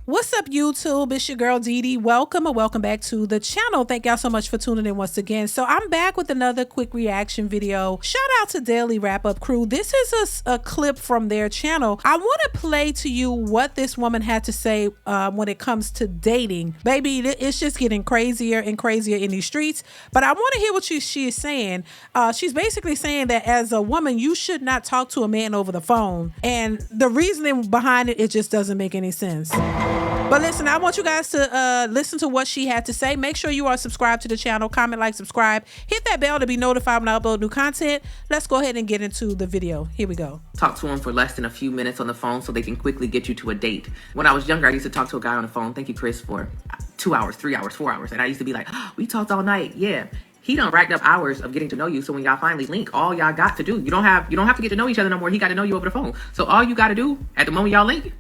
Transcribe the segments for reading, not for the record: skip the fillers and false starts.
What's up, YouTube? It's your girl DeeDee. Welcome back to the channel. Thank y'all so much for tuning in once again. So I'm back with another quick reaction video. Shout out to Daily Wrap Up Crew. This is a clip from their channel. I want to play to you what this woman had to say when it comes to dating. Baby, it's just getting crazier and crazier in these streets. But I want to hear what she is saying. She's basically saying that as a woman, you should not talk to a man over the phone. And the reasoning behind it just doesn't make any sense. But listen, I want you guys to listen to what she had to say. Make sure you are subscribed to the channel. Comment, like, subscribe. Hit that bell to be notified when I upload new content. Let's go ahead and get into the video. Here we go. Talk to them for less than a few minutes on the phone so they can quickly get you to a date. When I was younger, I used to talk to a guy on the phone, thank you, Chris, for 2 hours, 3 hours, 4 hours. And I used to be like, oh, we talked all night. Yeah. He done racked up hours of getting to know you. So when y'all finally link, all y'all got to do, you don't have to get to know each other no more. He got to know you over the phone. So all you got to do at the moment y'all link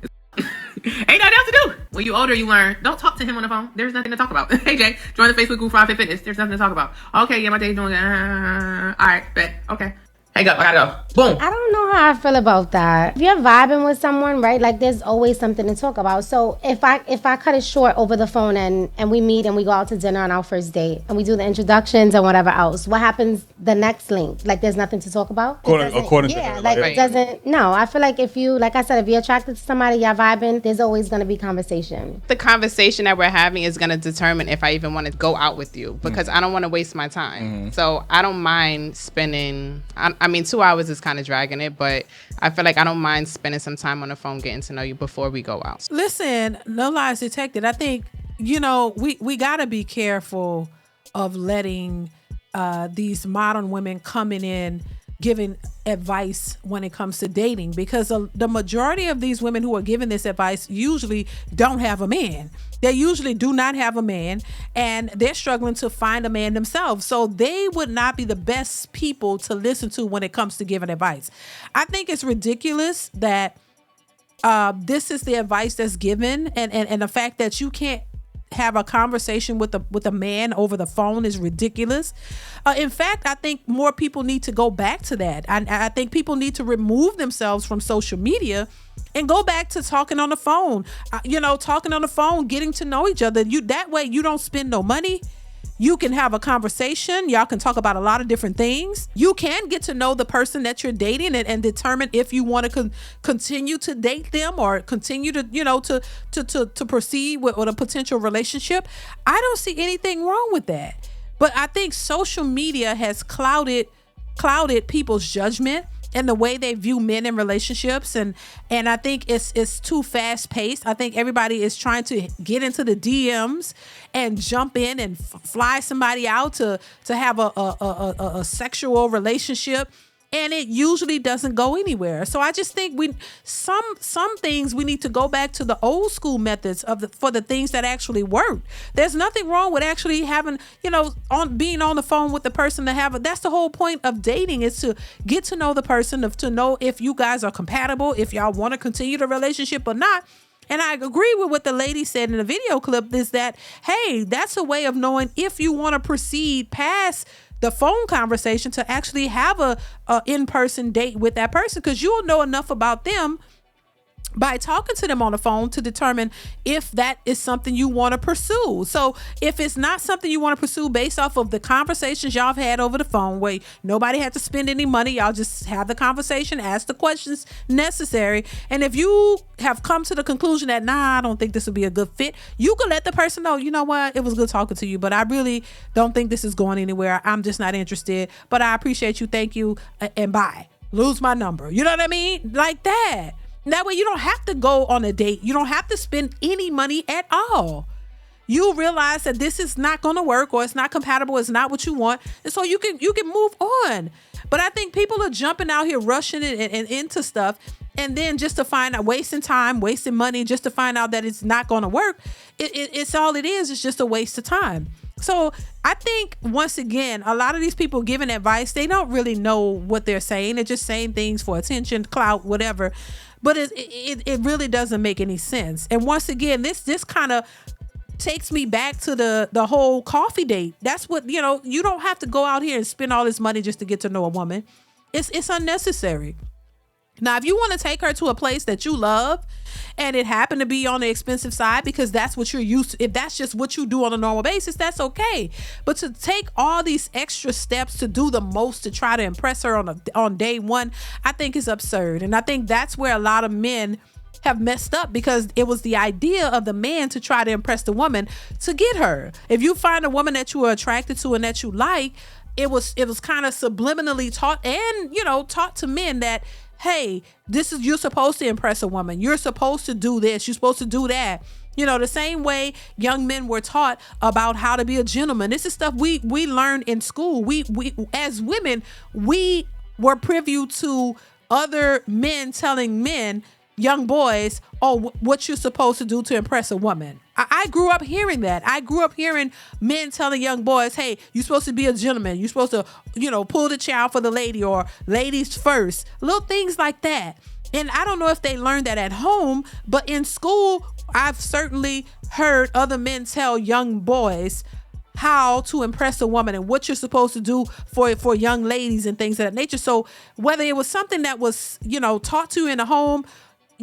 ain't nothing else to do. When you older, you learn, don't talk to him on the phone. There's nothing to talk about. Hey, Jay, join the Facebook group for Fit Fitness. There's nothing to talk about. Okay, yeah, my day's doing all right, bet. Okay. Hang up, I gotta go. Boom. I don't know how I feel about that. If you're vibing with someone, right, like there's always something to talk about. So if I cut it short over the phone and we meet and we go out to dinner on our first date and we do the introductions and whatever else, what happens the next link? Like there's nothing to talk about? According to yeah, her, like it doesn't, no, I feel like if you, like I said, if you're attracted to somebody, y'all vibing, there's always going to be conversation. The conversation that we're having is going to determine if I even want to go out with you because I don't want to waste my time. So I don't mind spending, I mean, 2 hours is kind of dragging it, but I feel like I don't mind spending some time on the phone getting to know you before we go out. Listen, no lies detected. I think, you know, we got to be careful of letting these modern women coming in giving advice when it comes to dating, because the majority of these women who are giving this advice usually don't have a man. They usually do not have a man, and they're struggling to find a man themselves. So they would not be the best people to listen to when it comes to giving advice. I think it's ridiculous that this is the advice that's given, and the fact that you can't have a conversation with a man over the phone is ridiculous. In fact, I think more people need to go back to that. I think people need to remove themselves from social media and go back to talking on the phone. Talking on the phone, getting to know each other. That way you don't spend no money. You can have a conversation. Y'all can talk about a lot of different things. You can get to know the person that you're dating and determine if you want to continue to date them or continue to, to proceed with a potential relationship. I don't see anything wrong with that. But I think social media has clouded people's judgment and the way they view men in relationships, and I think it's too fast paced. I think everybody is trying to get into the DMs and jump in and fly somebody out to have a sexual relationship, and it usually doesn't go anywhere. So I just think some things we need to go back to the old school methods for the things that actually work. There's nothing wrong with actually having, being on the phone with the person that's the whole point of dating, is to get to know the person, to know if you guys are compatible, if y'all want to continue the relationship or not. And I agree with what the lady said in the video clip, is that, hey, that's a way of knowing if you want to proceed past the phone conversation to actually have a in-person date with that person, because you'll know enough about them by talking to them on the phone to determine if that is something you want to pursue. So if it's not something you want to pursue based off of the conversations y'all have had over the phone, where nobody had to spend any money, y'all just have the conversation, ask the questions necessary, and if you have come to the conclusion that, nah, I don't think this would be a good fit, you can let the person know, you know what, it was good talking to you, but I really don't think this is going anywhere. I'm just not interested, but I appreciate you, thank you, and bye. Lose my number. You know what I mean? Like that. That way you don't have to go on a date. You don't have to spend any money at all. You realize that this is not going to work, or it's not compatible, it's not what you want, and so you can move on. But I think people are jumping out here, rushing it and into stuff, and then just to find out, wasting time, wasting money, just to find out that it's not going to work. It's all it is. It's just a waste of time. So I think, once again, a lot of these people giving advice, they don't really know what they're saying. They're just saying things for attention, clout, whatever. But it really doesn't make any sense. And once again, this kind of takes me back to the whole coffee date. That's what, you don't have to go out here and spend all this money just to get to know a woman. It's unnecessary. Now, if you want to take her to a place that you love and it happened to be on the expensive side because that's what you're used to, if that's just what you do on a normal basis, that's okay. But to take all these extra steps to do the most to try to impress her on day one, I think is absurd. And I think that's where a lot of men have messed up, because it was the idea of the man to try to impress the woman to get her. If you find a woman that you are attracted to and that you like, it was kind of subliminally taught and, taught to men that, hey, you're supposed to impress a woman. You're supposed to do this. You're supposed to do that. The same way young men were taught about how to be a gentleman. This is stuff we learned in school. We as women, we were privy to other men telling men, young boys, what you're supposed to do to impress a woman. I grew up hearing that. I grew up hearing men telling young boys, hey, you're supposed to be a gentleman. You're supposed to, pull the child for the lady, or ladies first. Little things like that. And I don't know if they learned that at home, but in school, I've certainly heard other men tell young boys how to impress a woman and what you're supposed to do for young ladies and things of that nature. So whether it was something that was, taught to you in the home,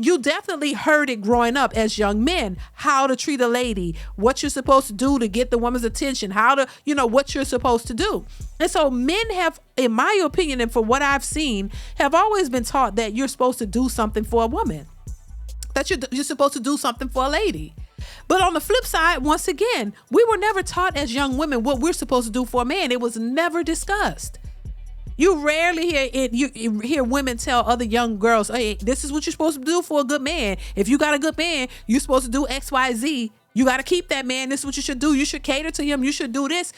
you definitely heard it growing up as young men, how to treat a lady, what you're supposed to do to get the woman's attention, how to, what you're supposed to do. And so men have, in my opinion, and for what I've seen, have always been taught that you're supposed to do something for a woman, that you're supposed to do something for a lady. But on the flip side, once again, we were never taught as young women what we're supposed to do for a man. It was never discussed. You rarely hear women tell other young girls, hey, this is what you're supposed to do for a good man. If you got a good man, you're supposed to do X, Y, Z. You got to keep that man. This is what you should do. You should cater to him. You should do this.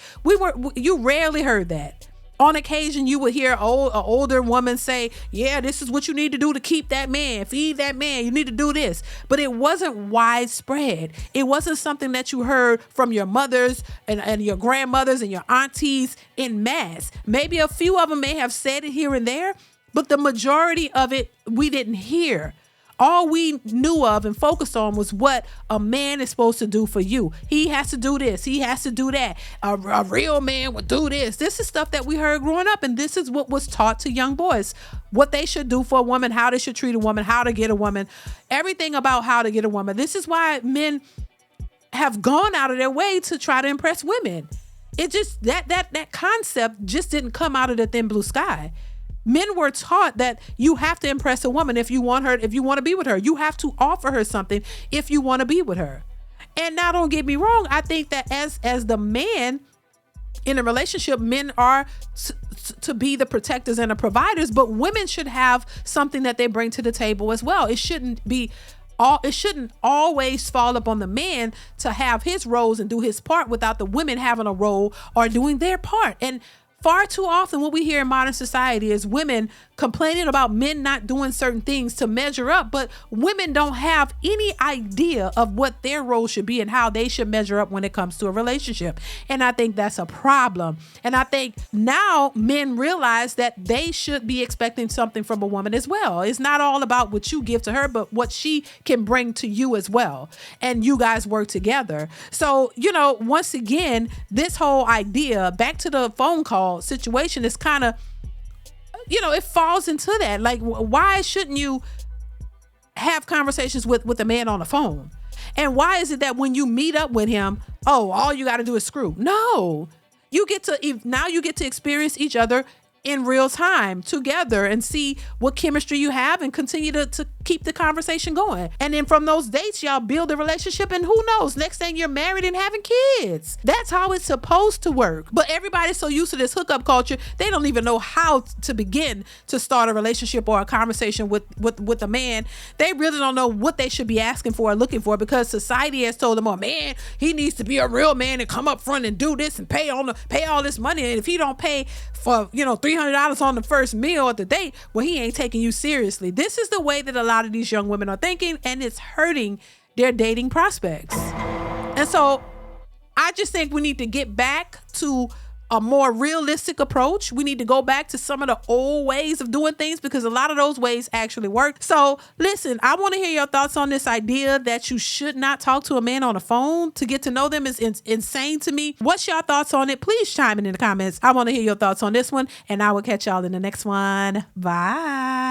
You rarely heard that. On occasion, you would hear an older woman say, yeah, this is what you need to do to keep that man, feed that man. You need to do this. But it wasn't widespread. It wasn't something that you heard from your mothers and your grandmothers and your aunties in mass. Maybe a few of them may have said it here and there, but the majority of it we didn't hear. All we knew of and focused on was what a man is supposed to do for you. He has to do this. He has to do that. A real man would do this. This is stuff that we heard growing up, and this is what was taught to young boys. What they should do for a woman, how they should treat a woman, how to get a woman, everything about how to get a woman. This is why men have gone out of their way to try to impress women. It just, that concept just didn't come out of the thin blue sky. Men were taught that you have to impress a woman if you want to be with her. You have to offer her something if you want to be with her. And now, don't get me wrong. I think that as the man in a relationship, men are to be the protectors and the providers, but women should have something that they bring to the table as well. It shouldn't always fall upon the man to have his roles and do his part without the women having a role or doing their part. And far too often what we hear in modern society is women complaining about men not doing certain things to measure up, but women don't have any idea of what their role should be and how they should measure up when it comes to a relationship. And I think that's a problem. And I think now men realize that they should be expecting something from a woman as well. It's not all about what you give to her, but what she can bring to you as well. And you guys work together. So, once again, this whole idea, back to the phone call situation, is kind of, it falls into that. Like, why shouldn't you have conversations with a man on the phone? And why is it that when you meet up with him, all you got to do is screw? No, you get to experience each other in real time together and see what chemistry you have and continue to keep the conversation going. And then from those dates, y'all build a relationship, and who knows, next thing you're married and having kids. That's how it's supposed to work. But everybody's so used to this hookup culture, they don't even know how to begin to start a relationship or a conversation with a man. They really don't know what they should be asking for or looking for, because society has told them, man, he needs to be a real man and come up front and do this and pay all this money. And if he don't pay for, $300 on the first meal at the date, well, he ain't taking you seriously. This is the way that a lot of these young women are thinking, and it's hurting their dating prospects. And so I just think we need to get back to a more realistic approach. We need to go back to some of the old ways of doing things because a lot of those ways actually work. So listen, I want to hear your thoughts on this idea that you should not talk to a man on the phone to get to know them is insane to me. What's your thoughts on it? Please chime in the comments. I want to hear your thoughts on this one, and I will catch y'all in the next one. Bye.